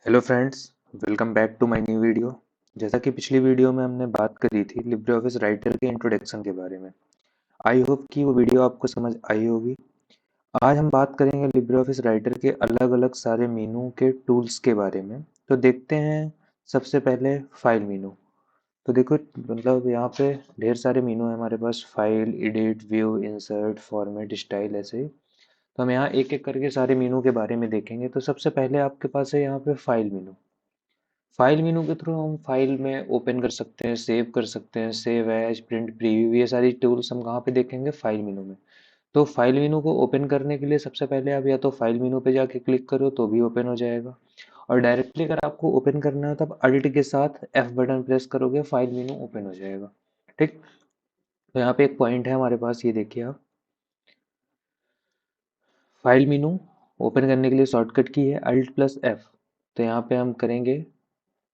Hello friends, welcome back to my new video. जैसा कि पिछली वीडियो में हमने बात करी थी लिब्रे ऑफिस राइटर के इंट्रोडक्शन के बारे में। आई होप कि वो वीडियो आपको समझ आई होगी। आज हम बात करेंगे लिब्रे ऑफिस राइटर के अलग अलग सारे मेनू के टूल्स के बारे में। तो देखते हैं सबसे पहले फाइल मेनू। तो देखो, मतलब यहाँ पे ढेर सारे मेनू है हमारे पास, file, edit, view, insert, format, style, ऐसे ही। तो हम यहाँ एक एक करके सारे मेनू के बारे में देखेंगे। तो सबसे पहले आपके पास है यहाँ पे फाइल मेनू। फाइल मेनू के थ्रू हम फाइल में ओपन कर सकते हैं, सेव कर सकते हैं, सेव एज, प्रिंट प्रीव्यू, ये सारी टूल्स हम कहाँ पे देखेंगे? फाइल मेनू में। तो फाइल मेनू को ओपन करने के लिए सबसे पहले आप या तो फाइल मेनू पे जाके क्लिक करो तो भी ओपन हो जाएगा, और डायरेक्टली अगर आपको ओपन करना है तब अल्ट के साथ एफ बटन प्रेस करोगे, फाइल मेनू ओपन हो जाएगा। ठीक। तो यहाँ पे एक पॉइंट है हमारे पास, ये देखिए आप। फाइल मेनू ओपन करने के लिए शॉर्टकट की है अल्ट प्लस एफ। तो यहाँ पे हम करेंगे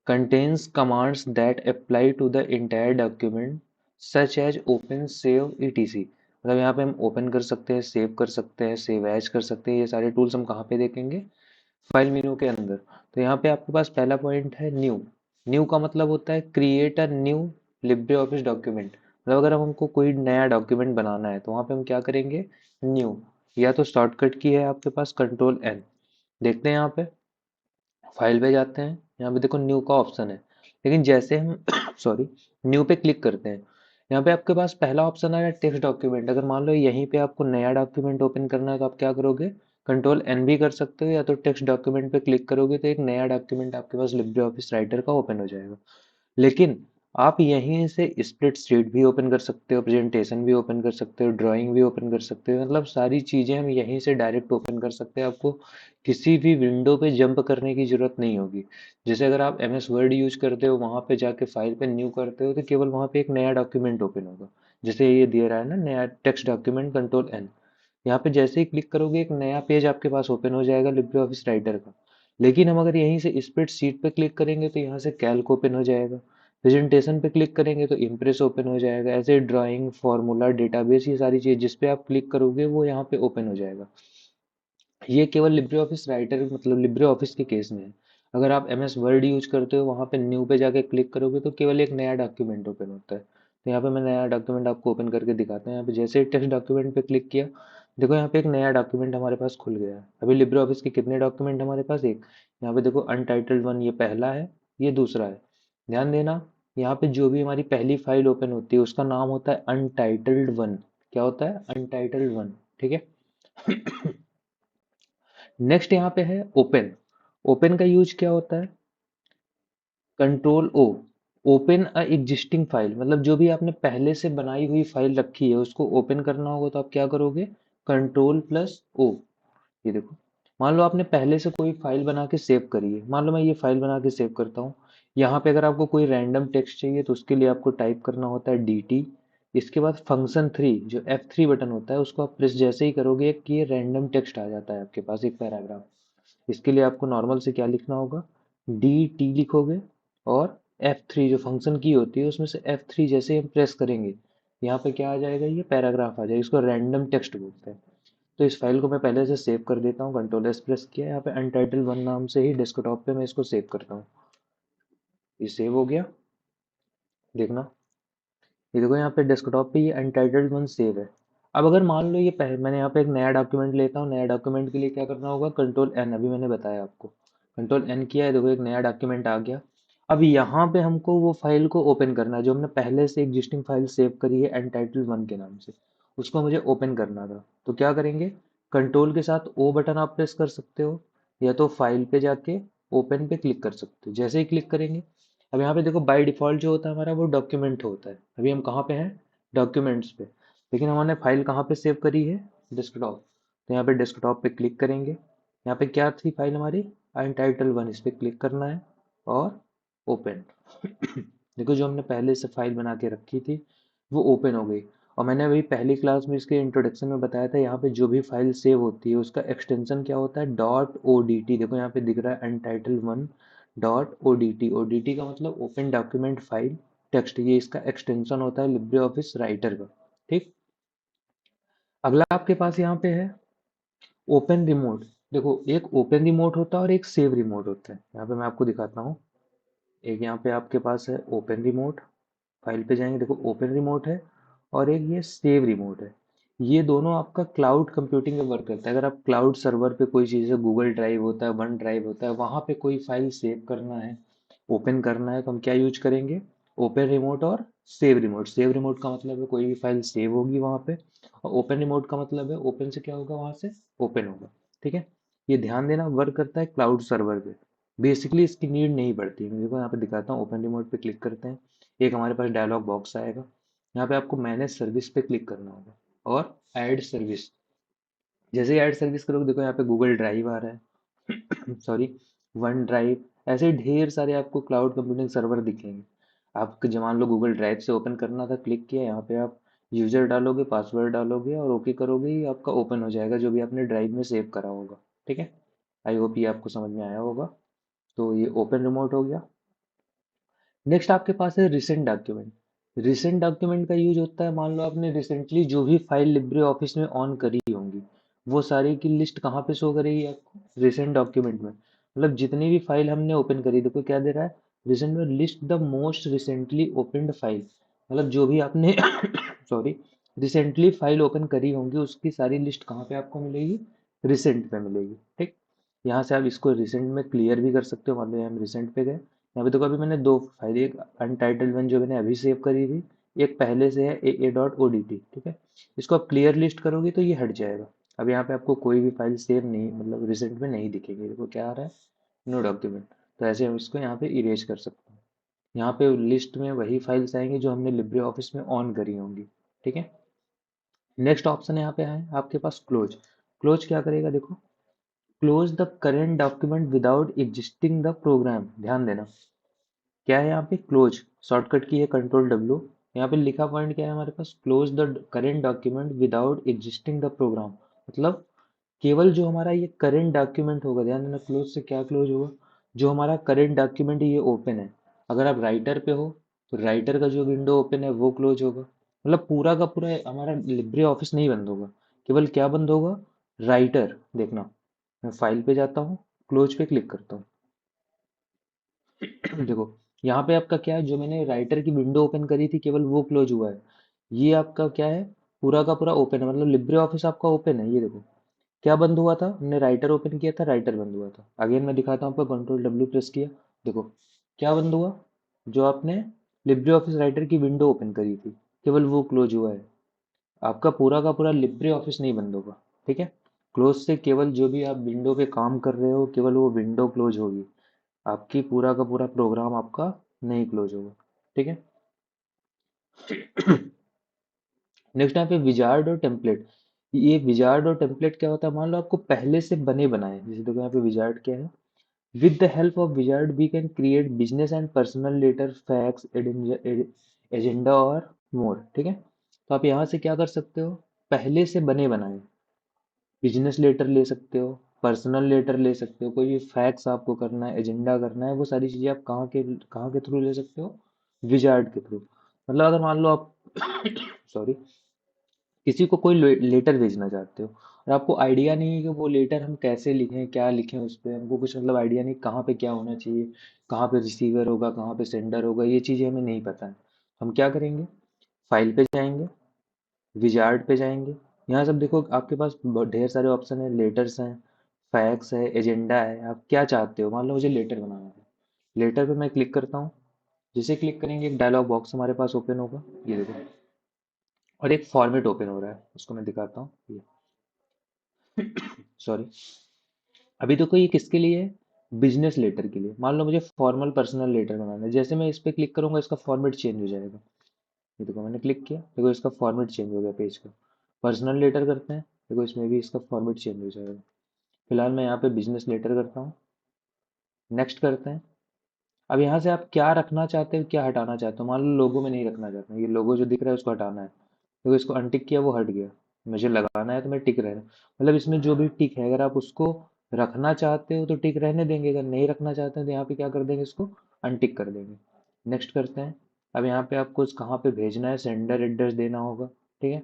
contains commands that apply to the entire document such as open, save, etc। मतलब यहाँ पे हम ओपन कर सकते हैं, सेव कर सकते हैं, सेव एज कर सकते हैं। ये सारे टूल्स हम कहाँ पे देखेंगे? फाइल मेनू के अंदर। तो यहाँ पे आपके पास पहला पॉइंट है न्यू। न्यू का मतलब होता है create a new Libre office document. मतलब अगर हमको कोई नया डॉक्यूमेंट बनाना है तो वहाँ पे हम क्या करेंगे? न्यू। या तो शॉर्टकट की है आपके पास कंट्रोल एन। देखते हैं यहाँ पे, फाइल पे जाते हैं, यहाँ पे देखो न्यू का ऑप्शन है। लेकिन जैसे हम सॉरी, न्यू पे क्लिक करते हैं, यहाँ पे आपके पास पहला ऑप्शन आ रहा है टेक्स्ट डॉक्यूमेंट। अगर मान लो यहीं पे आपको नया डॉक्यूमेंट ओपन करना है तो आप क्या करोगे? कंट्रोल एन भी कर सकते हो, या तो टेक्स्ट डॉक्यूमेंट पे क्लिक करोगे तो एक नया डॉक्यूमेंट आपके पास लिब्रे ऑफिस राइटर का ओपन हो जाएगा। लेकिन आप यहीं से स्प्रेड शीट भी ओपन कर सकते हो, प्रेजेंटेशन भी ओपन कर सकते हो, ड्राइंग भी ओपन कर सकते हो। मतलब सारी चीजें हम यहीं से डायरेक्ट ओपन कर सकते हैं। आपको किसी भी विंडो पे जंप करने की जरूरत नहीं होगी। जैसे अगर आप एम एस वर्ड यूज करते हो, वहां पे जाके फाइल पे न्यू करते हो तो केवल वहां पे एक नया डॉक्यूमेंट ओपन होगा। जैसे ये दे रहा है ना, नया टेक्स्ट डॉक्यूमेंट कंट्रोल एन। यहाँ पे जैसे ही क्लिक करोगे एक नया पेज आपके पास ओपन हो जाएगा लिब्रे ऑफिस राइटर का। लेकिन हम अगर यहीं से स्प्रेड शीट पे क्लिक करेंगे तो यहाँ से कैल्क ओपन हो जाएगा। प्रेजेंटेशन पे क्लिक करेंगे तो इम्प्रेस ओपन हो जाएगा। ऐसे ड्राइंग, फॉर्मूला, डेटाबेस, ये सारी चीज जिस पे आप क्लिक करोगे वो यहाँ पे ओपन हो जाएगा। ये केवल लिब्रे ऑफिस राइटर मतलब लिब्रे ऑफिस के केस में है। अगर आप एम एस वर्ड यूज करते हो, वहां पे न्यू पे जाके क्लिक करोगे तो केवल एक नया डॉक्यूमेंट ओपन होता है। तो यहाँ पे मैं नया डॉक्यूमेंट आपको ओपन करके दिखाता हूँ। यहाँ पे जैसे ही टेक्स्ट डॉक्यूमेंट पे क्लिक किया, देखो यहाँ पे एक नया डॉक्यूमेंट हमारे पास खुल गया है। अभी लिब्रे ऑफिस के कितने डॉक्यूमेंट हमारे पास? एक। यहाँ पे देखो अनटाइटल्ड वन, ये पहला है, ये दूसरा है। ध्यान देना, यहाँ पे जो भी हमारी पहली फाइल ओपन होती है उसका नाम होता है अनटाइटल्ड वन। क्या होता है? Untitled one. ठीक है। नेक्स्ट यहाँ पे है ओपन। ओपन का यूज क्या होता है? Control O, open a existing file. मतलब जो भी आपने पहले से बनाई हुई फाइल रखी है उसको ओपन करना होगा तो आप क्या करोगे? Control plus O. ये देखो, मान लो आपने पहले से कोई फाइल बना के सेव करी है। मान लो मैं ये फाइल बना के सेव करता हूँ। यहाँ पे अगर आपको कोई रैंडम टेक्स्ट चाहिए तो उसके लिए आपको टाइप करना होता है dt। इसके बाद फंक्शन 3, जो F3 बटन होता है, उसको आप प्रेस जैसे ही करोगे कि ये रैंडम टेक्स्ट आ जाता है आपके पास, एक पैराग्राफ। इसके लिए आपको नॉर्मल से क्या लिखना होगा? dt लिखोगे, और F3 जो फंक्शन की होती है उसमें से F3 जैसे हम प्रेस करेंगे, यहाँ पे क्या आ जाएगा? ये पैराग्राफ आ जाएगा। इसको रैंडम टेक्स्ट बोलते हैं। तो इस फाइल को मैं पहले से सेव कर देता हूँ, कंट्रोल एस प्रेस किया, यहाँ पे अनटाइटल वन नाम से ही डेस्कटॉप पे मैं इसको सेव करता हूँ। ये सेव हो गया, देखना। ये देखो यहाँ पे डेस्कटॉप पे ये अनटाइटल्ड वन सेव है। अब अगर मान लो ये मैंने यहाँ पे एक नया डॉक्यूमेंट लेता हूँ। नया डॉक्यूमेंट के लिए क्या करना होगा? कंट्रोल एन, अभी मैंने बताया आपको। कंट्रोल एन किया है, देखो एक नया डॉक्यूमेंट आ गया। अब यहाँ पे हमको वो फाइल को ओपन करना है जो हमने पहले से एग्जिस्टिंग फाइल सेव करी है अनटाइटल्ड वन के नाम से। उसको मुझे ओपन करना था, तो क्या करेंगे? कंट्रोल के साथ ओ बटन आप प्रेस कर सकते हो, या तो फाइल पे जाके ओपन पे क्लिक कर सकते हो। जैसे ही क्लिक करेंगे, अब यहाँ पे देखो बाय डिफॉल्ट जो होता है हमारा वो डॉक्यूमेंट होता है। अभी हम कहाँ पे हैं? डॉक्यूमेंट्स पे। लेकिन हमने फाइल कहाँ पे सेव करी है? डेस्कटॉप। तो यहाँ पे डेस्कटॉप पे क्लिक करेंगे। यहाँ पे क्या थी फाइल हमारी? अनटाइटल वन। इस पे क्लिक करना है और ओपन। देखो जो हमने पहले से फाइल बना के रखी थी वो ओपन हो गई। और मैंने अभी पहली क्लास में इसके इंट्रोडक्शन में बताया था, यहाँ पे जो भी फाइल सेव होती है उसका एक्सटेंशन क्या होता है? Dot O D T. देखो यहाँ पे दिख रहा है untitled one dot ODT. ODT का मतलब ओपन डॉक्यूमेंट फाइल टेक्स्ट। ये इसका एक्सटेंशन होता है लिब्रे ऑफिस राइटर का। ठीक। अगला आपके पास यहाँ पे है ओपन रिमोट। देखो, एक ओपन रिमोट होता है और एक सेव रिमोट होता है। यहाँ पे मैं आपको दिखाता हूँ। एक यहाँ पे आपके पास है ओपन रिमोट, फाइल पे जाएंगे, देखो ओपन रिमोट है, और एक ये सेव रिमोट है। ये दोनों आपका क्लाउड कंप्यूटिंग में वर्क करता है। अगर आप क्लाउड सर्वर पे कोई चीज़ है, गूगल ड्राइव होता है, वन ड्राइव होता है, वहाँ पे कोई फाइल सेव करना है, ओपन करना है, तो हम क्या यूज करेंगे? ओपन रिमोट और सेव रिमोट। सेव रिमोट का मतलब है कोई भी फाइल सेव होगी वहाँ पे, और ओपन रिमोट का मतलब है ओपन से क्या होगा, वहाँ से ओपन होगा। ठीक है, ये ध्यान देना, वर्क करता है क्लाउड सर्वर पे। बेसिकली इसकी नीड नहीं पड़ती है। देखो यहाँ पे दिखाता हूँ, ओपन रिमोट पे क्लिक करते हैं, एक हमारे पास डायलॉग बॉक्स आएगा। यहाँ पे आपको मैनेज सर्विस पे क्लिक करना होगा और ऐड सर्विस। जैसे ही ऐड सर्विस करोगे, देखो यहाँ पे गूगल ड्राइव आ रहा है सॉरी, वन ड्राइव, ऐसे ही ढेर सारे आपको क्लाउड कंप्यूटिंग सर्वर दिखेंगे। आपको जब मान लो गूगल ड्राइव से ओपन करना था, क्लिक किया, यहाँ पे आप यूजर डालोगे, पासवर्ड डालोगे और ओके करोगे, ही आपका ओपन हो जाएगा जो भी आपने ड्राइव में सेव करा होगा। ठीक है, आई होप ये आपको समझ में आया होगा। तो ये ओपन रिमोट हो गया। नेक्स्ट आपके पास है रिसेंट डॉक्यूमेंट। रिसेंट डॉक्यूमेंट का यूज होता है, मान लो आपने रिसेंटली जो भी फाइल लिब्रे ऑफिस में ऑन करी होंगी, वो सारी की लिस्ट कहाँ पे शो करेगी आपको? रिसेंट डॉक्यूमेंट में। मतलब जितनी भी फाइल हमने ओपन करी, देखो क्या दे रहा है, रिसेंट में list the most recently opened file. मतलब जो भी आपने सॉरी, रिसेंटली फाइल ओपन करी होंगी, उसकी सारी लिस्ट कहाँ पे आपको मिलेगी? रिसेंट पे मिलेगी। ठीक, यहाँ से आप इसको रिसेंट में क्लियर भी कर सकते हो। मान लो हम रिसेंट पे गए, यहाँ पे देखो अभी मैंने दो फाइल, एक अनटाइटल्ड वन जो मैंने अभी सेव करी थी, एक पहले से है A dot O D T. ठीक है, इसको आप क्लियर लिस्ट करोगे तो ये हट जाएगा। अब यहाँ पे आपको कोई भी फाइल सेव नहीं, मतलब रिसेंट में नहीं दिखेगी। देखो क्या आ रहा है, नो डॉक्यूमेंट। तो ऐसे हम इसको यहाँ पे इरेज कर सकते हैं। यहाँ पे लिस्ट में वही फाइल्स आएंगी जो हमने लिब्रे ऑफिस में ऑन करी होंगी। ठीक है, नेक्स्ट ऑप्शन यहाँ पे है आपके पास क्लोज। क्लोज क्या करेगा, देखो, close the current document without existing the program. ध्यान देना, क्या है यहाँ पे क्लोज, शॉर्टकट की है कंट्रोल डब्ल्यू। यहाँ पे लिखा पॉइंट क्या है हमारे पास, close the current document without existing the program. मतलब केवल जो हमारा ये करेंट डॉक्यूमेंट होगा, ध्यान देना, क्लोज से क्या क्लोज होगा, जो हमारा करेंट डॉक्यूमेंट है ये ओपन है। अगर आप राइटर पे हो तो राइटर का जो विंडो ओपन है वो क्लोज होगा। मतलब पूरा का पूरा हमारा लिब्रे ऑफिस नहीं बंद होगा, केवल क्या बंद होगा, राइटर। देखना, मैं फाइल पे जाता हूँ, क्लोज पे क्लिक करता हूँ देखो यहाँ पे आपका क्या है, जो मैंने राइटर की विंडो ओपन करी थी केवल वो क्लोज हुआ है। ये आपका क्या है, पूरा का पूरा ओपन है, मतलब लिब्रे ऑफिस आपका ओपन है। ये देखो क्या बंद हुआ था, हमने राइटर ओपन किया था, राइटर बंद हुआ था। अगेन मैं दिखाता हूँ आपको, कंट्रोल डब्ल्यू प्रेस किया, देखो क्या बंद हुआ, जो आपने लिब्रे ऑफिस राइटर की विंडो ओपन करी थी केवल वो क्लोज हुआ है। आपका पूरा का पूरा लिब्रे ऑफिस नहीं बंद होगा। ठीक है, क्लोज से केवल जो भी आप विंडो पे काम कर रहे हो, केवल वो विंडो क्लोज होगी, आपकी पूरा का पूरा प्रोग्राम आपका नहीं क्लोज होगा। ठीक है, नेक्स्ट यहाँ पे विजार्ड और टेम्पलेट। ये विजार्ड और टेम्पलेट क्या होता है, मान लो आपको पहले से बने बनाए, जैसे देखो यहाँ पे विजार्ड क्या है, with the help of wizard we can create business and personal letter, fax, agenda और मोर। ठीक है, तो आप यहाँ से क्या कर सकते हो, पहले से बने बनाए बिजनेस लेटर ले सकते हो, पर्सनल लेटर ले सकते हो, कोई भी फैक्स आपको करना है, एजेंडा करना है, वो सारी चीजें आप कहाँ के थ्रू ले सकते हो, विजार्ड के थ्रू। मतलब अगर मान लो आप सॉरी, किसी को कोई लेटर भेजना चाहते हो और आपको आइडिया नहीं है कि वो लेटर हम कैसे लिखें, क्या लिखें उस पर, हमको कुछ मतलब आइडिया नहीं कहाँ पे क्या होना चाहिए, कहाँ पे रिसीवर होगा, कहाँ पे सेंडर होगा, ये चीज़ें हमें नहीं पता है। हम क्या करेंगे, फाइल पे जाएंगे, विजार्ड पे जाएंगे, यहाँ सब देखो आपके पास ढेर सारे ऑप्शन है, लेटर्स हैं, फैक्स है, एजेंडा है, आप क्या चाहते हो। मान लो मुझे लेटर बनाना है, लेटर पे मैं क्लिक करता हूँ। जैसे क्लिक करेंगे एक डायलॉग बॉक्स हमारे पास ओपन होगा, ये देखो, और एक फॉर्मेट ओपन हो रहा है, उसको मैं दिखाता हूँ, ये सॉरी, अभी तो कोई ये किसके लिए है, बिजनेस लेटर के लिए। मान लो मुझे फॉर्मल पर्सनल लेटर बनाना है, जैसे मैं इस पे क्लिक करूंगा इसका फॉर्मेट चेंज हो जाएगा। ये देखो मैंने क्लिक किया, देखो इसका फॉर्मेट चेंज हो गया पेज का। पर्सनल लेटर करते हैं, देखो इसमें भी इसका फॉर्मेट चेंज हो जाएगा। फिलहाल मैं यहाँ पे बिजनेस लेटर करता हूँ, नेक्स्ट करते हैं। अब यहाँ से आप क्या रखना चाहते हो, क्या हटाना चाहते हो। मान लो लोगो में नहीं रखना चाहते, ये लोगो जो दिख रहा है उसको हटाना है, देखो इसको अनटिक किया वो हट गया, मुझे लगाना है तो मैं टिक रहना, मतलब इसमें जो भी टिक है, अगर आप उसको रखना चाहते हो तो टिक रहने देंगे, अगर नहीं रखना चाहते हैं तो यहाँ पे क्या कर देंगे, इसको अनटिक कर देंगे। नेक्स्ट करते हैं। अब यहाँ पे आपको कहाँ पे भेजना है, सेंडर एड्रेस देना होगा। ठीक है,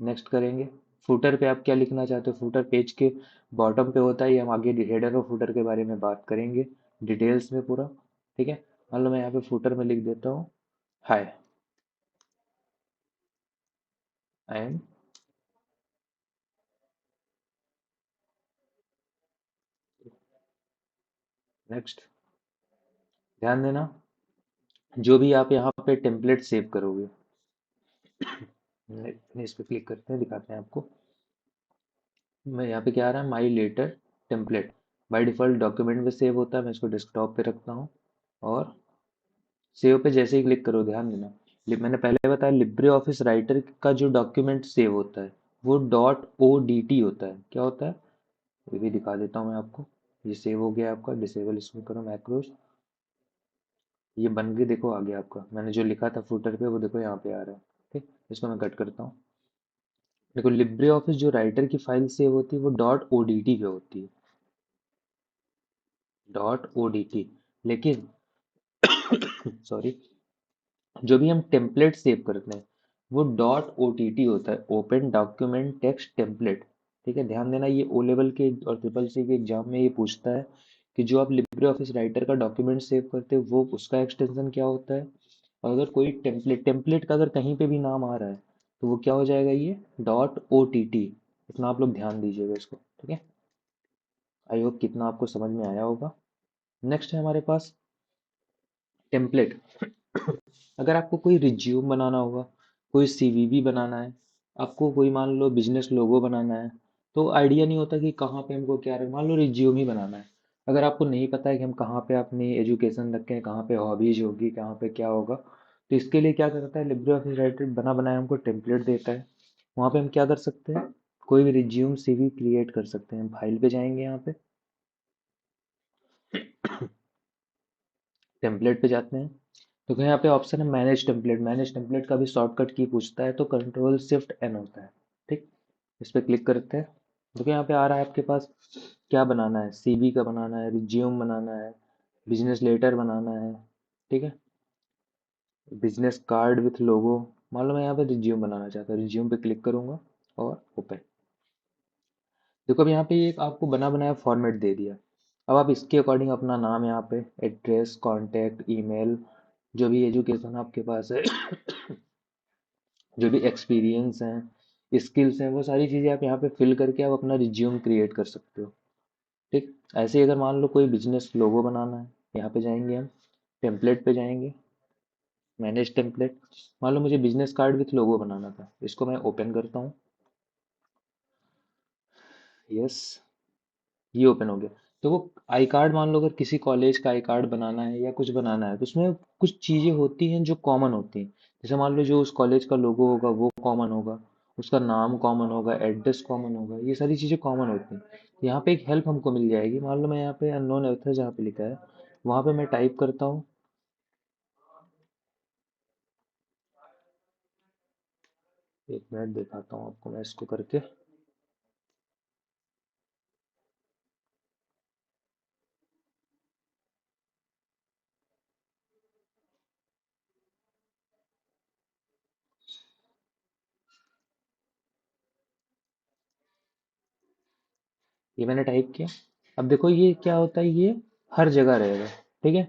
नेक्स्ट करेंगे। फुटर पे आप क्या लिखना चाहते हो, फुटर पेज के बॉटम पे होता है, ये हम आगे हेडर और फुटर के बारे में बात करेंगे डिटेल्स में पूरा। ठीक है, मान लो मैं यहाँ पे फुटर में लिख देता हूँ हाय, आई एम। नेक्स्ट, ध्यान देना, जो भी आप यहाँ पे टेम्पलेट सेव करोगे, इस पे क्लिक करते हैं, दिखाते हैं आपको। मैं यहाँ पे क्या आ रहा है, my letter template, by default document में सेव होता है, मैं इसको डेस्कटॉप पे रखता हूँ। और सेव पे जैसे ही क्लिक करो, ध्यान देना, मैंने पहले बताया लिब्रे ऑफिस राइटर का जो डॉक्यूमेंट सेव होता है वो डॉट ओ डी टी होता है। क्या होता है, ये भी दिखा देता हूँ मैं आपको। ये सेव हो गया आपका, डिसेबल इसमें करो मैक्रोस, ये बन के देखो आ गया आपका, मैंने जो लिखा था फुटर पे वो देखो यहाँ पे आ रहा है। ठीक, इसको मैं कट करता हूँ। देखो लिब्रे ऑफिस जो राइटर की फाइल सेव होती है वो डॉट ओ डी टी पे होती है, डॉट ओ डी टी। लेकिन सॉरी, जो भी हम टेम्पलेट सेव करते हैं वो डॉट ओ टी टी होता है, ओपन डॉक्यूमेंट टेक्स्ट टेम्पलेट। ठीक है, ध्यान देना, ये ओ लेवल के और ट्रिपल सी के एग्जाम में ये पूछता है कि जो आप लिब्रे ऑफिस राइटर का डॉक्यूमेंट सेव करते हो वो उसका एक्सटेंशन क्या होता है। और अगर कोई टेम्पलेट टेम्पलेट का अगर कहीं पे भी नाम आ रहा है तो वो क्या हो जाएगा, ये डॉट ओ टी टी। इतना आप लोग ध्यान दीजिएगा इसको। ठीक है, आई होप कितना आपको समझ में आया होगा। नेक्स्ट है हमारे पास टेम्पलेट। अगर आपको कोई रिज्यूम बनाना होगा, कोई सीवीवी बनाना है, आपको कोई मान लो बिजनेस लोगो बनाना है, तो आइडिया नहीं होता कि कहाँ पे हमको क्या मान लो रिज्यूम ही बनाना है। अगर आपको नहीं पता है कि हम कहाँ पे अपनी एजुकेशन रखें, कहाँ पे हॉबीज होगी, कहाँ पे क्या होगा, तो इसके लिए क्या करता है लिब्रे ऑफिस राइटर, बना बनाया हमको टेम्पलेट देता है। वहाँ पे हम क्या कर सकते हैं, कोई भी रिज्यूम सीवी क्रिएट कर सकते हैं। फाइल पे जाएंगे, यहाँ पे टेम्पलेट पे जाते हैं, तो यहाँ पे ऑप्शन है मैनेज टेम्पलेट। मैनेज टेम्पलेट का भी शॉर्टकट की पूछता है तो कंट्रोल शिफ्ट एन होता है। ठीक, इस पर क्लिक करते हैं। देखो यहाँ पे आ रहा है आपके पास क्या बनाना है, सीवी का बनाना है, रिज्यूम बनाना है, बिजनेस लेटर बनाना है। ठीक है, बिजनेस कार्ड विथ लोगो। मान लो मैं यहाँ पे रिज्यूम बनाना चाहता हूँ, रिज्यूम पे क्लिक करूंगा और ओपन। देखो अब यहाँ पे एक आपको बना बनाया फॉर्मेट दे दिया। अब आप इसके अकॉर्डिंग अपना नाम यहाँ पे, एड्रेस, कॉन्टैक्ट, ईमेल, जो भी एजुकेशन आपके पास है, जो भी एक्सपीरियंस हैं, स्किल्स हैं, वो सारी चीज़ें आप यहाँ पे फिल करके आप अपना रिज्यूम क्रिएट कर सकते हो। ठीक, ऐसे ही अगर मान लो कोई बिजनेस लोगो बनाना है, यहाँ पे जाएंगे हम, टेम्पलेट पे जाएंगे, मैनेज टेम्पलेट। मान लो मुझे बिजनेस कार्ड विथ लोगो बनाना था, इसको मैं ओपन करता हूँ। यस, ये ओपन हो गया। तो वो आई कार्ड, मान लो अगर किसी कॉलेज का आई कार्ड बनाना है या कुछ बनाना है तो उसमें कुछ चीज़ें होती हैं जो कॉमन होती हैं। जैसे मान लो जो उस कॉलेज का लोगो होगा वो कॉमन होगा, उसका नाम कॉमन होगा, एड्रेस कॉमन होगा, ये सारी चीज़ें कॉमन होती हैं। यहाँ पे एक हेल्प हमको मिल जाएगी। मान लो मैं यहाँ पे अननोन ऑथर जहाँ पे लिखा है वहाँ पे मैं टाइप करता हूँ, एक मिनट दिखाता हूँ आपको मैं इसको करके। ये मैंने टाइप किया। अब देखो ये क्या होता है, ये हर जगह रहेगा। ठीक है,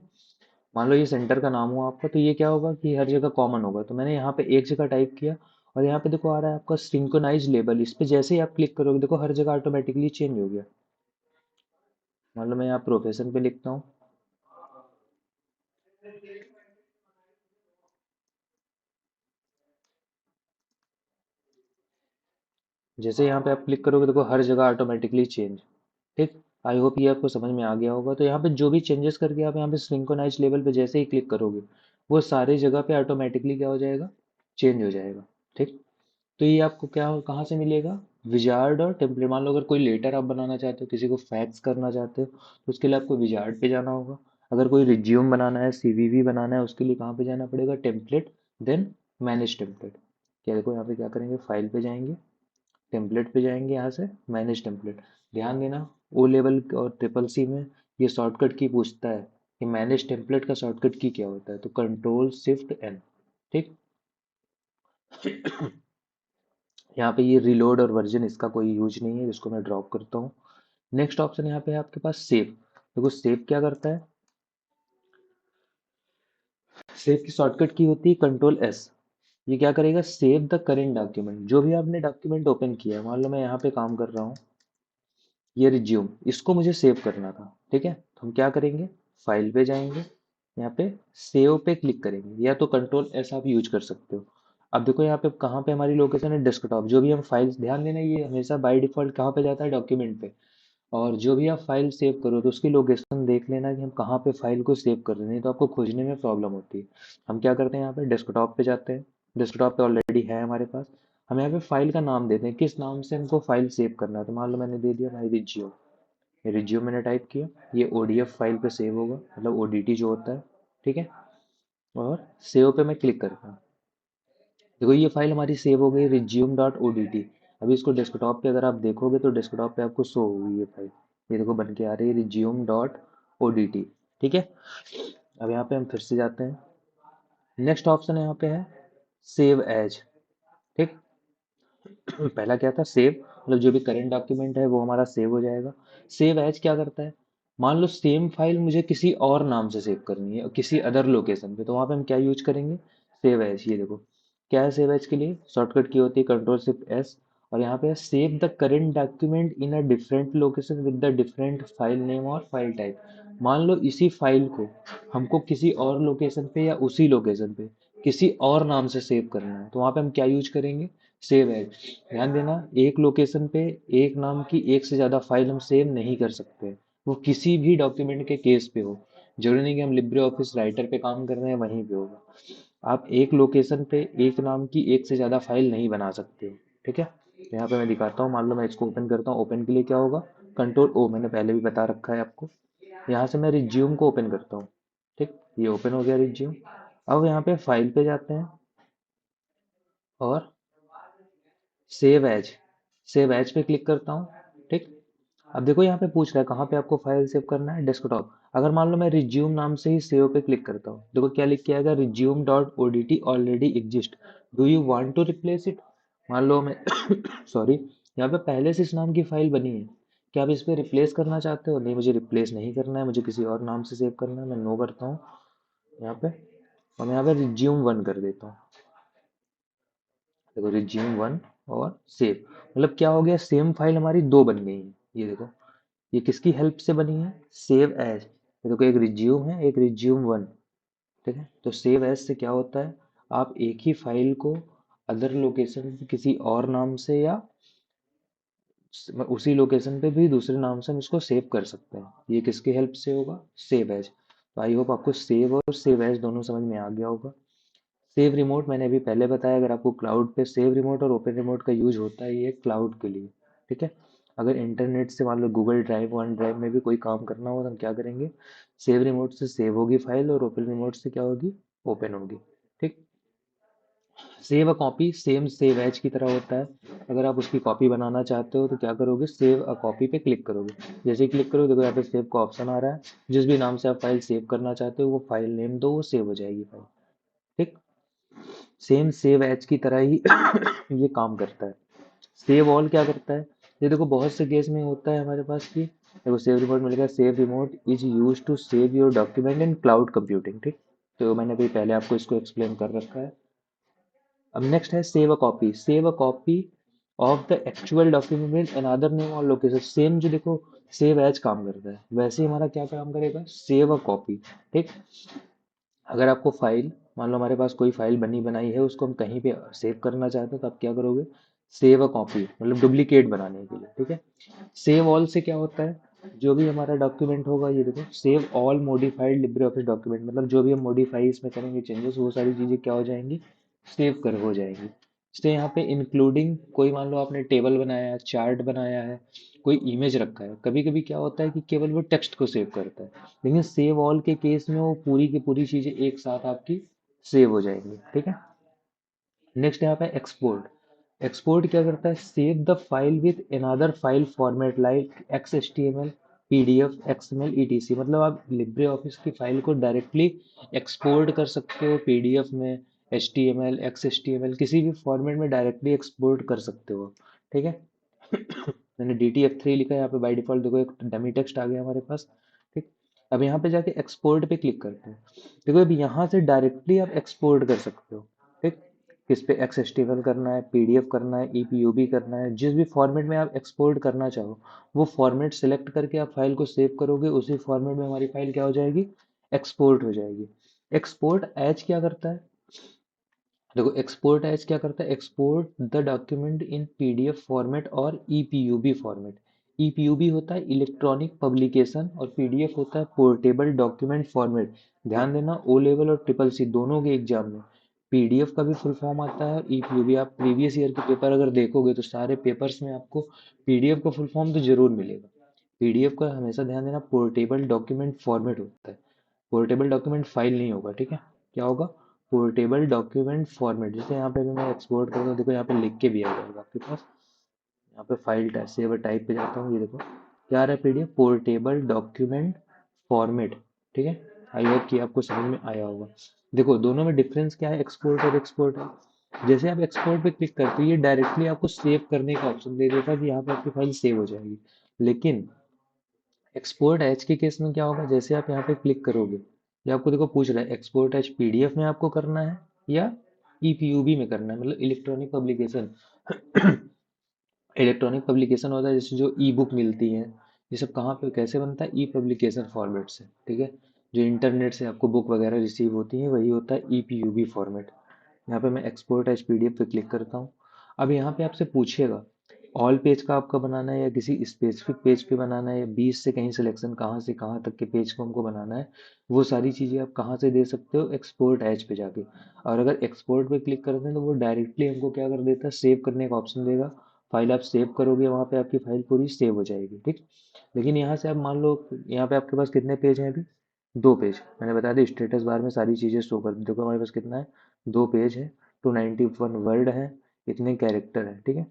मान लो ये सेंटर का नाम हुआ आपका, तो ये क्या होगा कि हर जगह कॉमन होगा। तो मैंने यहाँ पे एक जगह टाइप किया और यहाँ पे देखो आ रहा है आपका सिंक्रोनाइज लेबल। इस पे जैसे ही आप क्लिक करोगे देखो हर जगह ऑटोमेटिकली चेंज हो गया। मान लो मैं यहाँ प्रोफेशन पे लिखता हूँ, जैसे यहाँ पे आप क्लिक करोगे देखो हर जगह ऑटोमेटिकली चेंज। ठीक, आई होप ये आपको समझ में आ गया होगा। तो यहाँ पे जो भी चेंजेस करके आप यहाँ पे सिंक्रोनाइज लेवल पे जैसे ही क्लिक करोगे वो सारी जगह पे ऑटोमेटिकली क्या हो जाएगा, चेंज हो जाएगा। ठीक, तो ये आपको क्या कहाँ से मिलेगा, विजार्ड और टेम्पलेट। मान लो अगर कोई लेटर आप बनाना चाहते हो, किसी को फैक्स करना चाहते हो, तो उसके लिए आपको विजार्ड पे जाना होगा। अगर कोई रिज्यूम बनाना है, सीवीवी बनाना है, उसके लिए कहाँ पे जाना पड़ेगा, टेम्पलेट, देन मैनेज टेम्पलेट। क्या देखो यहाँ पे क्या करेंगे, फाइल पे जाएंगे, टेम्पलेट पे जाएंगे, यहाँ से मैनेज टेम्पलेट। ध्यान देना, ओ लेवल और ट्रिपल सी में ये शॉर्टकट की पूछता है कि मैनेज टेम्पलेट का शॉर्टकट की क्या होता है, तो कंट्रोल शिफ्ट एन। ठीक, यहाँ पे ये रिलोड और वर्जन इसका कोई यूज नहीं है, जिसको मैं ड्रॉप करता हूँ। नेक्स्ट ऑप्शन यहाँ पे है आपके पास सेव। देखो सेव क्या करता है, सेव की शॉर्टकट की होती है कंट्रोल एस। ये क्या करेगा, सेव द करेंट डॉक्यूमेंट, जो भी आपने डॉक्यूमेंट ओपन किया है, मान लो मैं यहाँ पे काम कर रहा हूँ, ये रिज्यूम, इसको मुझे सेव करना था, ठीक है। तो हम क्या करेंगे, फाइल पे जाएंगे, यहाँ पे सेव पे क्लिक करेंगे, या तो कंट्रोल एस आप यूज कर सकते हो। अब देखो यहाँ पे कहाँ पे हमारी लोकेशन है, डेस्कटॉप। जो भी हम फाइल्स, ध्यान देना ये हमेशा बाय डिफॉल्ट कहाँ पे जाता है, डॉक्यूमेंट पे। और जो भी आप फाइल सेव करो तो उसकी लोकेशन देख लेना कि हम कहाँ पे फाइल को सेव कर रहे हैं, नहीं तो आपको खोजने में प्रॉब्लम होती है। हम क्या करते हैं, यहाँ पे डेस्कटॉप पे जाते हैं, डेस्कटॉप पे ऑलरेडी है हमारे पास। हम यहाँ पे फाइल का नाम देते हैं, किस नाम से हमको फाइल सेव करना है। तो मान लो मैंने दे दिया माई रिज्यूम, ये रिज्यूम मैंने टाइप किया, ये ओडीएफ फाइल पे सेव होगा, मतलब ओडीटी जो होता है, ठीक है। और सेव पे मैं क्लिक करता हूँ, देखो ये फाइल हमारी सेव हो गई, रिज्यूम डॉट ओडीटी। अभी इसको डेस्कटॉप पे अगर आप देखोगे तो डेस्कटॉप पे आपको शो होगी ये फाइल, ये देखो बन के आ रही है रिज्यूम डॉट ओडीटी, ठीक है। अब यहाँ पे हम फिर से जाते हैं, नेक्स्ट ऑप्शन यहाँ पे है सेव एज, ठीक। पहला क्या था, सेव, मतलब जो भी करंट डॉक्यूमेंट है वो हमारा सेव हो जाएगा। सेव एज क्या करता है, मान लो सेम फाइल मुझे किसी और नाम से सेव करनी है, किसी अदर लोकेशन पे, तो वहां पे हम क्या यूज करेंगे, सेव एज। ये देखो क्या है, सेव एज के लिए शॉर्टकट की होती है कंट्रोल शिफ्ट एस। और यहाँ पे save the current document in a different location with the different file name और फाइल टाइप। मान लो इसी फाइल को हमको किसी और लोकेशन पे या उसी लोकेशन पे किसी और नाम से सेव करना है, तो वहां पे हम क्या यूज करेंगे, सेव एज। ध्यान देना, एक लोकेशन पे एक नाम की एक से ज्यादा फाइल हम सेव नहीं कर सकते, वो किसी भी डॉक्यूमेंट के केस पे हो। जरूरी नहीं कि हम लिब्रे ऑफिस राइटर पे काम कर रहे हैं वहीं पे होगा। आप एक लोकेशन पे एक नाम की एक से ज्यादा फाइल नहीं बना सकते हो, ठीक है। तो यहाँ पे मैं दिखाता हूँ, मान लो मैं इसको ओपन करता हूँ, ओपन के लिए क्या होगा, कंट्रोल ओ, मैंने पहले भी बता रखा है आपको। यहाँ से मैं रिज्यूम को ओपन करता हूँ, ठीक, ये ओपन हो गया रिज्यूम। अब यहाँ पे फाइल पे जाते हैं और सेव एज, सेव एज पे क्लिक करता हूँ, ठीक। अब देखो यहाँ पे पूछ रहा है कहाँ पे आपको फाइल सेव करना है, डेस्कटॉप। अगर मान लो मैं रिज्यूम नाम से ही सेव पे क्लिक करता हूँ, देखो क्या लिख के आएगा, resume dot ODT already exist, do you want to replace it. मान लो मैं सॉरी, यहाँ पे पहले से इस नाम की फाइल बनी है, क्या आप इस पे रिप्लेस करना चाहते हो, नहीं मुझे रिप्लेस नहीं करना है, मुझे किसी और नाम से सेव करना है, मैं नो करता हूँ यहाँ पे। और मैं यहाँ पे रिज्यूम वन कर देता हूँ, देखो रिज्यूम वन और सेव, मतलब क्या हो गया, सेम फाइल हमारी दो बन गई है। ये देखो ये किसकी हेल्प से बनी है, सेव एज। ये देखो एक रिज्यूम है, एक रिज्यूम वन, ठीक है। तो सेव एज से क्या होता है, आप एक ही फाइल को अदर लोकेशन पे किसी और नाम से या उसी लोकेशन पे भी दूसरे नाम से हम इसको सेव कर सकते हैं। ये किसकी हेल्प से होगा, सेव एज। तो आई होप आपको सेव और सेव एज दोनों समझ में आ गया होगा। सेव रिमोट मैंने अभी पहले बताया, अगर आपको क्लाउड पे सेव रिमोट और ओपन रिमोट का यूज होता है, ये क्लाउड के लिए, ठीक है। अगर इंटरनेट से मान लो गूगल ड्राइव वन ड्राइव में भी कोई काम करना हो तो हम क्या करेंगे, सेव रिमोट से सेव होगी फाइल और ओपन रिमोट से क्या होगी, ओपन होगी, ठीक। Save a copy same save as की तरह होता है। अगर आप उसकी कॉपी बनाना चाहते हो तो क्या करोगे, सेव अ कॉपी पे क्लिक करोगे। जैसे ही क्लिक करोगे देखो यहाँ पे सेव का ऑप्शन आ रहा है, जिस भी नाम से आप फाइल सेव करना चाहते हो वो फाइल नेम दो, वो सेव हो जाएगी फाइल, ठीक। सेम सेव एज की तरह ही ये काम करता है। सेव ऑल क्या करता है, ये देखो बहुत से केस में होता है हमारे पास कि देखो सेव रिमोट मिल गया, save remote is use to save your document in cloud computing, ठीक। तो मैंने अभी पहले आपको इसको एक्सप्लेन कर रखा है। अब नेक्स्ट है save a copy, save a copy of the actual document with another name और लोकेशन। सेम जो देखो सेव एज काम करता है, वैसे ही हमारा क्या काम करेगा, सेव अ कॉपी, ठीक। अगर आपको फाइल, मान लो हमारे पास कोई फाइल बनी बनाई है, उसको हम कहीं पे सेव करना चाहते हैं, तो आप क्या करोगे, सेव अ कॉपी, मतलब डुप्लीकेट बनाने के लिए, ठीक है। सेव ऑल से क्या होता है, जो भी हमारा डॉक्यूमेंट होगा, ये देखो save all modified Libre office document, मतलब जो भी हम मॉडिफाई इसमें करेंगे चेंजेस, वो सारी चीज़ें क्या हो जाएंगी, सेव कर हो जाएंगी। इसलिए यहाँ पे इंक्लूडिंग, कोई मान लो आपने टेबल बनाया है, चार्ट बनाया है, कोई इमेज रखा है, कभी कभी क्या होता है कि केवल वो टेक्स्ट को सेव करता है, लेकिन सेव ऑल के केस में वो पूरी की पूरी चीजें एक साथ आपकी सेव हो जाएंगी, ठीक है। नेक्स्ट यहाँ पे एक्सपोर्ट, एक्सपोर्ट क्या करता है, save the file with another file format like XHTML, PDF, XML, etc। मतलब आप लिब्रे ऑफिस की फाइल को डायरेक्टली एक्सपोर्ट कर सकते हो PDF में, HTML, XHTML किसी भी फॉर्मेट में डायरेक्टली एक्सपोर्ट कर सकते हो, ठीक है। मैंने DTF3 लिखा है यहाँ पे बाय डिफॉल्ट, देखो एक डमी टेक्स्ट आ गया हमारे पास, ठीक। अब यहाँ पे जाके एक्सपोर्ट पे क्लिक करते हैं, देखो अब यहाँ से डायरेक्टली आप एक्सपोर्ट कर सकते हो, ठीक। किस पे, XHTML करना है, PDF करना है, EPUB करना है, जिस भी फॉर्मेट में आप एक्सपोर्ट करना चाहो वो फॉर्मेट सेलेक्ट करके आप फाइल को सेव करोगे, उसी फॉर्मेट में हमारी फाइल क्या हो जाएगी, एक्सपोर्ट हो जाएगी। एक्सपोर्ट एज क्या करता है, देखो एक्सपोर्ट एज क्या करता है, export the document in PDF format और EPUB फॉर्मेट। EPUB होता है इलेक्ट्रॉनिक पब्लिकेशन और PDF होता है पोर्टेबल डॉक्यूमेंट फॉर्मेट। ध्यान देना, ओ लेवल और ट्रिपल सी दोनों के एग्जाम में PDF का भी फुल फॉर्म आता है और EPUB, आप प्रीवियस ईयर के पेपर अगर देखोगे तो सारे पेपर्स में आपको PDF का फुल फॉर्म तो जरूर मिलेगा। PDF का हमेशा ध्यान देना पोर्टेबल डॉक्यूमेंट फॉर्मेट होता है, पोर्टेबल डॉक्यूमेंट फाइल नहीं होगा, ठीक है। क्या होगा, पोर्टेबल डॉक्यूमेंट फॉर्मेट। जैसे यहाँ पे भी मैं एक्सपोर्ट करूँगा, देखो यहाँ पे लिख के भी आ जाएगा आपके पास, यहाँ पे फाइल टाइप सेव टाइप पे जाता हूँ, ये देखो क्या आ रहा है, PDF पोर्टेबल डॉक्यूमेंट फॉर्मेट, ठीक है। आई होप कि आपको समझ में आया होगा। देखो दोनों में डिफरेंस क्या है, एक्सपोर्ट और एक्सपोर्ट है। जैसे आप एक्सपोर्ट पे क्लिक करते हो ये डायरेक्टली आपको सेव करने का ऑप्शन दे देता है कि यहाँ पे आपकी फाइल सेव हो जाएगी। लेकिन एक्सपोर्ट एच के केस में क्या होगा, जैसे आप यहाँ पे क्लिक करोगे, ये आपको देखो पूछ रहा है एक्सपोर्ट एच PDF में आपको करना है या EPUB में करना है, मतलब इलेक्ट्रॉनिक पब्लिकेशन। इलेक्ट्रॉनिक पब्लिकेशन होता है जैसे जो ई बुक मिलती है, ये सब कहाँ पे कैसे बनता है, ई पब्लिकेशन फॉर्मेट से, ठीक है। जो इंटरनेट से आपको बुक वगैरह रिसीव होती है वही होता है EPUB फॉर्मेट। यहाँ पे मैं एक्सपोर्ट एज PDF पे क्लिक करता हूँ। अब यहाँ पे आपसे पूछेगा ऑल पेज का आपका बनाना है या किसी स्पेसिफिक पेज पे बनाना है, या 20 से कहीं सिलेक्शन कहाँ से कहाँ तक के पेज को हमको बनाना है, वो सारी चीज़ें आप कहाँ से दे सकते हो, एक्सपोर्ट एज पे जाके। और अगर एक्सपोर्ट पे क्लिक करते हैं तो वो डायरेक्टली हमको क्या कर देता है, सेव करने का ऑप्शन देगा। फाइल आप सेव करोगे वहाँ पे आपकी फाइल पूरी सेव हो जाएगी, ठीक। लेकिन यहाँ से आप मान लो यहाँ पे आपके पास कितने पेज हैं अभी, 2 पेज, मैंने बता दी स्टेटस बार में सारी चीज़ें शो कर दी। देखो हमारे पास कितना है, 2 पेज है, 291 वर्ड है, इतने कैरेक्टर है, ठीक है।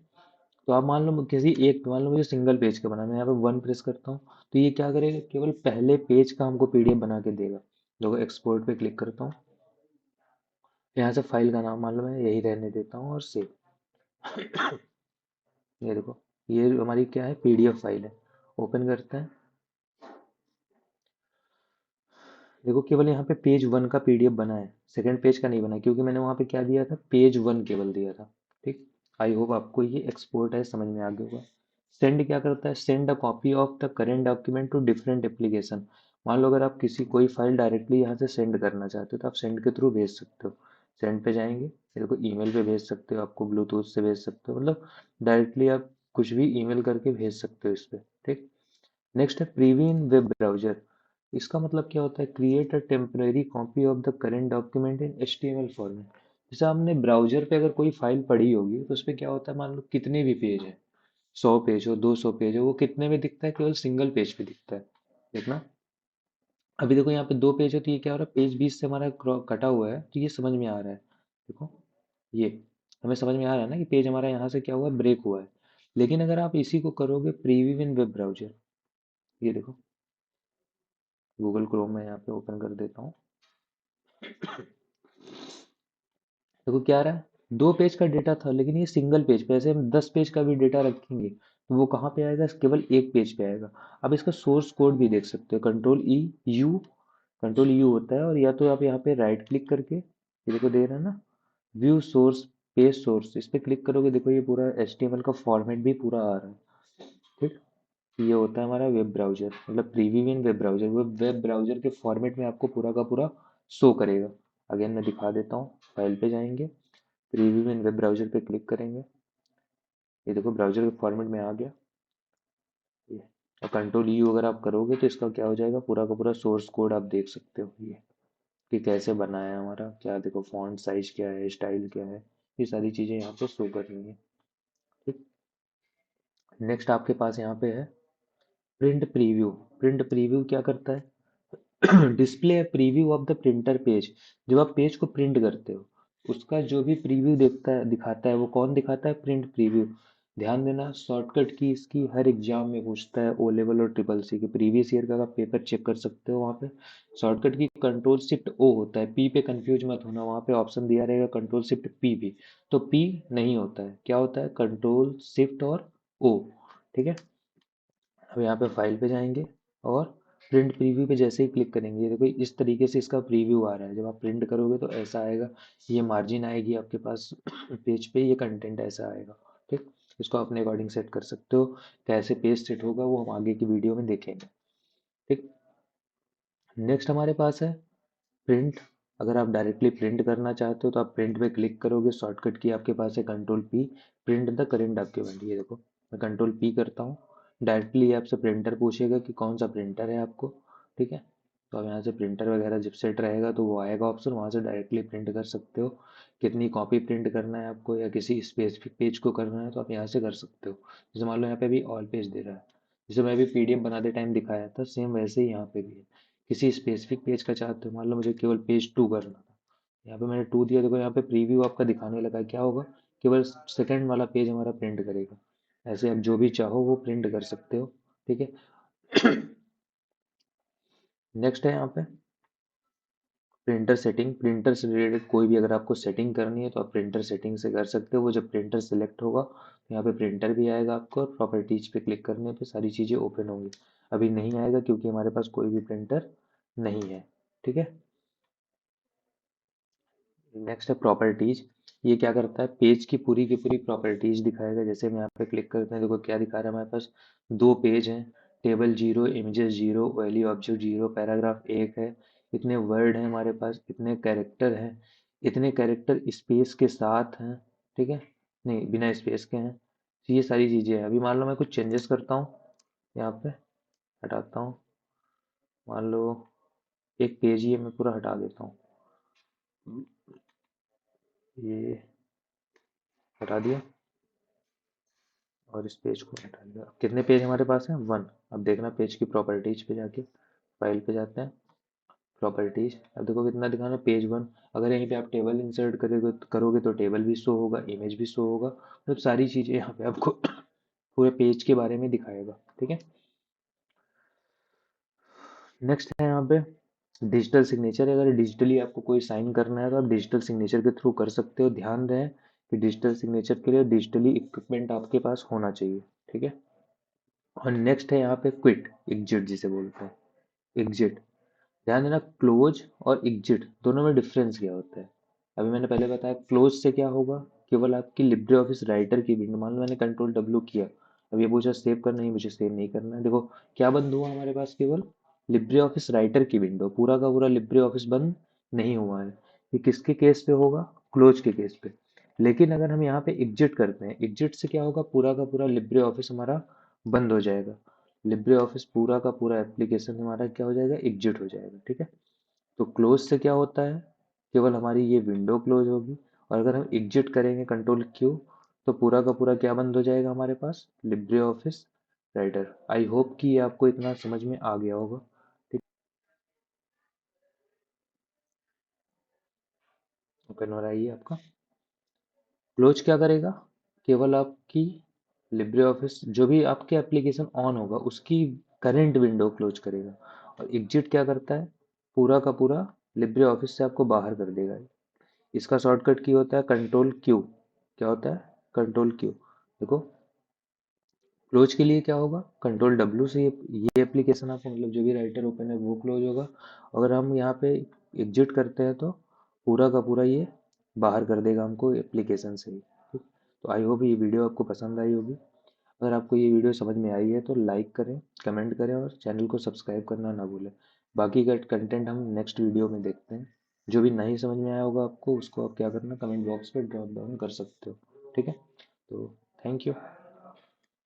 तो आप मान लो किसी एक, मान लो मुझे सिंगल पेज का बनाना है, यहाँ पे 1 प्रेस करता हूँ तो ये क्या करेगा, केवल पहले पेज का हमको PDF बना के देगा। देखो एक्सपोर्ट पे क्लिक करता हूँ, यहाँ से फाइल का नाम मान लो मैं यही रहने देता हूँ और सेव। ये देखो ये हमारी क्या है, PDF फाइल है। ओपन करते हैं, देखो केवल यहाँ पे पेज 1 का PDF बना है, सेकंड पेज का नहीं बना, क्योंकि मैंने वहाँ पे क्या दिया था, पेज 1 केवल दिया था, ठीक। आई होप आपको ये एक्सपोर्ट है समझ में आ गया होगा। सेंड क्या करता है, send a copy of the current document to different application. मान लो अगर आप किसी कोई फाइल डायरेक्टली यहाँ से सेंड करना चाहते हो तो आप सेंड के थ्रू भेज सकते हो। सेंड पे जाएंगे, ये देखो ईमेल पे भेज सकते हो, आपको ब्लूटूथ से भेज सकते हो, मतलब डायरेक्टली आप कुछ भी ईमेल करके भेज सकते हो इस पे, ठीक। नेक्स्ट है प्रीव्यू इन वेब ब्राउजर। इसका मतलब क्या होता है, create a temporary copy of the current document in HTML format. जैसे आपने ब्राउजर पे अगर कोई फाइल पढ़ी होगी तो उस पे क्या होता है, मान लो कितने भी पेज हैं, 100 पेज हो, 200 पेज हो, वो कितने में दिखता है, केवल सिंगल पेज पे दिखता है। देखना, अभी देखो यहाँ पे 2 पेज है तो ये क्या हो रहा है, पेज 20 से हमारा कटा हुआ है तो ये समझ में आ रहा है। देखो ये हमें समझ में आ रहा है ना कि पेज हमारा यहाँ से क्या हुआ, ब्रेक हुआ है। लेकिन अगर आप इसी को करोगे प्रीव्यू इन वेब ब्राउजर, ये देखो गूगल क्रोम में यहाँ पे ओपन कर देता हूँ, देखो क्या आ रहा है, 2 पेज का डेटा था लेकिन ये सिंगल पेज पे, ऐसे हम 10 पेज का भी डेटा रखेंगे तो वो कहाँ पे आएगा, केवल एक पेज पे आएगा। अब इसका सोर्स कोड भी देख सकते हो, कंट्रोल यू होता है, और या तो आप यहाँ पे राइट क्लिक करके, ये देखो दे रहा है ना, व्यू सोर्स, पेज सोर्स, इस पे क्लिक करोगे, देखो ये पूरा HTML का फॉर्मेट भी पूरा आ रहा है, ठीक। ये होता है हमारा वेब ब्राउजर, मतलब प्रीव्यू इन वेब ब्राउजर, वो वेब ब्राउजर के फॉर्मेट में आपको पूरा का पूरा शो करेगा। अगेन मैं दिखा देता हूँ, फाइल पे जाएंगे, प्रीव्यू इन वेब ब्राउजर पे क्लिक करेंगे, ये देखो ब्राउजर के फॉर्मेट में आ गया ये। और कंट्रोल यू अगर आप करोगे तो इसका क्या हो जाएगा, पूरा का पूरा सोर्स कोड आप देख सकते हो, ये कि कैसे बना है हमारा, क्या देखो फॉन्ट साइज क्या है, स्टाइल क्या है, ये सारी चीज़ें यहाँ पे शो कर रही है, ठीक। नेक्स्ट आपके पास यहाँ पे है प्रिंट प्रीव्यू। प्रिंट प्रीव्यू क्या करता है, display preview of the printer page. जब आप पेज को प्रिंट करते हो उसका जो भी प्रीव्यू देखता है दिखाता है, वो कौन दिखाता है, प्रिंट प्रीव्यू। ध्यान देना, शॉर्टकट की इसकी हर एग्जाम में पूछता है, ओ लेवल और ट्रिपल सी के प्रीवियस ईयर का आप पेपर चेक कर सकते हो वहाँ पे। शॉर्टकट की कंट्रोल शिफ्ट ओ होता है, पी पे कंफ्यूज मत होना, वहाँ पे ऑप्शन दिया रहेगा कंट्रोल शिफ्ट पी भी, तो पी नहीं होता है, क्या होता है कंट्रोल शिफ्ट और ओ। ठीक है, अब यहाँ पे फाइल पे जाएंगे और प्रिंट प्रीव्यू पे जैसे ही क्लिक करेंगे, देखो इस तरीके से इसका प्रीव्यू आ रहा है, जब आप प्रिंट करोगे तो ऐसा आएगा, ये मार्जिन आएगी आपके पास पेज पे, ये कंटेंट ऐसा आएगा। ठीक, इसको अपने अकॉर्डिंग सेट कर सकते हो, कैसे पेज सेट होगा वो हम आगे की वीडियो में देखेंगे। ठीक, नेक्स्ट हमारे पास है प्रिंट। अगर आप डायरेक्टली प्रिंट करना चाहते हो तो आप प्रिंट पे क्लिक करोगे, शॉर्टकट की आपके पास है control P, print the current document. ये देखो मैं कंट्रोल पी करता हूँ, डायरेक्टली ये आपसे प्रिंटर पूछेगा कि कौन सा प्रिंटर है आपको। ठीक है, तो आप यहाँ से प्रिंटर वगैरह जब सेट रहेगा तो वो आएगा ऑप्शन, वहाँ से डायरेक्टली प्रिंट कर सकते हो। कितनी कॉपी प्रिंट करना है आपको या किसी स्पेसिफिक पेज को करना है तो आप यहाँ से कर सकते हो। जैसे मान लो यहाँ पे अभी ऑल पेज दे रहा है, जैसे मैं अभी पीडीएफ बनाते टाइम दिखाया था, सेम वैसे ही यहाँ पे भी है। किसी स्पेसिफिक पेज का चाहते हो, मान लो मुझे केवल पेज 2 करना था, यहाँ पे मैंने 2 दिया, देखो यहाँ पे प्रीव्यू आपका दिखाने लगा, क्या होगा केवल सेकंड वाला पेज हमारा प्रिंट करेगा। ऐसे आप जो भी चाहो वो प्रिंट कर सकते हो। ठीक है, नेक्स्ट है यहाँ पे प्रिंटर सेटिंग। प्रिंटर से रिलेटेड कोई भी अगर आपको सेटिंग करनी है तो आप प्रिंटर सेटिंग से कर सकते हो। वो जब प्रिंटर सेलेक्ट होगा तो यहाँ पे प्रिंटर भी आएगा आपको, और प्रॉपर्टीज पे क्लिक करने पे सारी चीज़ें ओपन होंगी। अभी नहीं आएगा क्योंकि हमारे पास कोई भी प्रिंटर नहीं है। ठीक है, नेक्स्ट है प्रॉपर्टीज। ये क्या करता है, पेज की पूरी प्रॉपर्टीज दिखाएगा। जैसे हम यहाँ पे क्लिक करते हैं, देखो क्या दिखा रहा है हमारे पास, 2 पेज हैं, table zero, images zero, value object zero, paragraph एक है, इतने वर्ड हैं हमारे पास, इतने कैरेक्टर हैं, इतने कैरेक्टर स्पेस के साथ हैं। ठीक है, नहीं बिना स्पेस के हैं। तो ये सारी चीज़ें हैं। अभी मान लो मैं कुछ चेंजेस करता हूँ, यहाँ पे हटाता हूँ, मान लो एक पेज ही है, मैं पूरा हटा देता हूँ, ये हटा दिया और इस पेज को हटा दिया। अब कितने पेज हमारे पास हैं, 1। अब देखना पेज की प्रॉपर्टीज पे जाके, फाइल पे जाते हैं, प्रॉपर्टीज, अब देखो कितना दिखाना, पेज 1। अगर यहीं पे आप टेबल इंसर्ट करोगे तो टेबल भी शो होगा, इमेज भी शो होगा, मतलब सारी चीजें यहाँ पे आपको पूरे पेज के बारे में दिखाएगा। ठीक है, नेक्स्ट है यहाँ पे डिजिटल सिग्नेचर। अगर डिजिटली आपको कोई साइन करना है तो आप डिजिटल सिग्नेचर के थ्रू कर सकते हो। ध्यान दें कि डिजिटल सिग्नेचर के लिए डिजिटली इक्विपमेंट आपके पास होना चाहिए। ठीक है, और नेक्स्ट है यहाँ पे क्विट एग्जिट जिसे बोलते हैं, एग्जिट। ध्यान देना, क्लोज और एग्जिट दोनों में डिफरेंस क्या होता है। अभी मैंने पहले बताया क्लोज से क्या होगा, केवल आपकी लिब्रे ऑफिस राइटर की विंडो, मान लो मैंने कंट्रोल डब्ल्यू किया, अब ये पूछा सेव करना, ही मुझे सेव नहीं करना है। देखो क्या बंद हुआ हमारे पास, केवल लिब्रे ऑफिस राइटर की विंडो, पूरा का पूरा लिब्रे ऑफिस बंद नहीं हुआ है। ये किसके केस पे होगा, क्लोज के केस पे। लेकिन अगर हम यहाँ पे एग्जिट करते हैं, एग्जिट से क्या होगा, पूरा का पूरा लिब्रे ऑफिस हमारा बंद हो जाएगा। लिब्रे ऑफिस पूरा का पूरा एप्लीकेशन हमारा क्या हो जाएगा, एग्जिट हो जाएगा। ठीक है, तो क्लोज से क्या होता है, केवल हमारी ये विंडो क्लोज होगी, और अगर हम एग्जिट करेंगे कंट्रोल क्यू तो पूरा का पूरा क्या बंद हो जाएगा हमारे पास, Libre Office Writer. I hope कि ये आपको इतना समझ में आ गया होगा। ठीक, ओपन हो रहा है ये आपका। क्लोज क्या करेगा, केवल आपकी लिब्रे ऑफिस जो भी आपके एप्लीकेशन ऑन होगा उसकी करंट विंडो क्लोज करेगा। और एग्जिट क्या करता है, पूरा का पूरा लिब्रे ऑफिस से आपको बाहर कर देगा। इसका शॉर्टकट की होता है कंट्रोल क्यू। क्या होता है, कंट्रोल क्यू। देखो क्लोज के लिए क्या होगा, कंट्रोल डब्ल्यू से ये एप्लीकेशन आपको, मतलब जो भी राइटर ओपन है वो क्लोज होगा। अगर हम यहाँ पे एग्जिट करते हैं तो पूरा का पूरा ये बाहर कर देगा हमको एप्लीकेशन से ही। ठीक, तो आई होप ये वीडियो आपको पसंद आई होगी। अगर आपको ये वीडियो समझ में आई है तो लाइक करें, कमेंट करें और चैनल को सब्सक्राइब करना ना भूलें। बाकी का कंटेंट हम नेक्स्ट वीडियो में देखते हैं। जो भी नहीं समझ में आया होगा आपको, उसको आप क्या करना, कमेंट बॉक्स पे ड्रॉप डाउन कर सकते हो। ठीक है, तो थैंक यू।